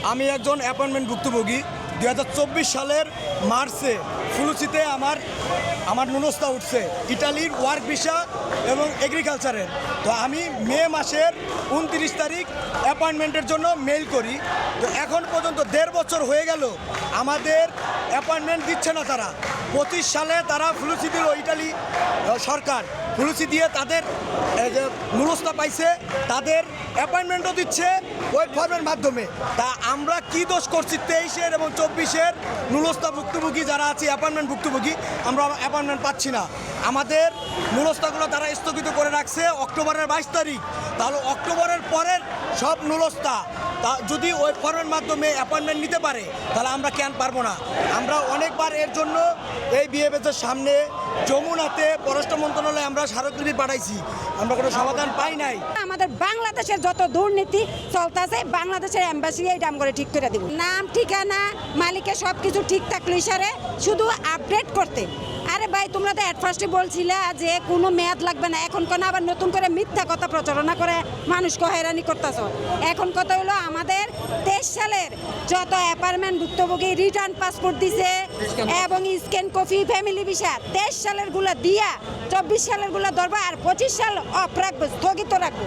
আমি একজন অ্যাপয়েন্টমেন্ট ভুক্তভোগী। 2024 সালের মার্চে ফুলুচিতে আমার নুনস্তা উঠছে ইটালির ওয়ার্ক ভিসা এবং এগ্রিকালচারের। তো আমি মে মাসের 29 তারিখ অ্যাপয়েন্টমেন্টের জন্য মেইল করি। তো এখন পর্যন্ত 1.5 বছর হয়ে গেল আমাদের অ্যাপয়েন্টমেন্ট দিচ্ছে না তারা। 25 সালে তারা ফুলুচি দিল, ইটালি সরকার ফুলুচি দিয়ে তাদের যে নুনস্তা পাইছে, তাদের অ্যাপয়েন্টমেন্টও দিচ্ছে ওই ফর্মের মাধ্যমে। তা আমরা কি দোষ করছি 23-এর এবং 24-এর নুনস্তা ভুক্তভোগী যারা আছে অ্যাপয়েন্টমেন্ট ভুক্তভোগী, আমরা অ্যাপয়েন্টমেন্ট পাচ্ছি না। আমাদের নুনস্তাগুলো তারা স্থগিত করে রাখছে অক্টোবরের 22 তারিখ। তাহলে অক্টোবরের পরের সব নুনস্তা তা যদি ওই ফর্মের মাধ্যমে অ্যাপয়েন্টমেন্ট নিতে পারে, তাহলে আমরা কেন পারবো না? আমরা অনেকবার এর জন্য এই বিএফএসের সামনে যমুনাতে পররাষ্ট্র মন্ত্রণালয়ে আমরা স্মারকলিপি পাঠাইছি, আমরা কোনো সমাধান পাই নাই। আমাদের বাংলাদেশের যত দুর্নীতি চলতেছে, বাংলাদেশের এম্বাসি এই দাম করে ঠিক করে দিব। নাম ঠিকানা মালিকের সব কিছু ঠিক থাকলো ইশারে শুধু আপডেট করতে। আরে ভাই, তোমরা তো অ্যাট ফার্স্টে বলছিলে যে কোনো মেয়াদ লাগবে না, এখন কেন আবার নতুন করে মিথ্যা কথা প্রচারণা করে মানুষকে হয়রানি করতেছ? এখন কথা হলো আমাদের 23 সালের যত অ্যাপার্টমেন্ট ভুক্তভোগী রিটার্ন পাসপোর্ট দিছে এবং স্ক্যান কপি ফ্যামিলি ভিসা 23 সালের গুলা দিয়া 24 সালের গুলা ধরবো আর 25 সাল অফ রাখবো, স্থগিত রাখবো।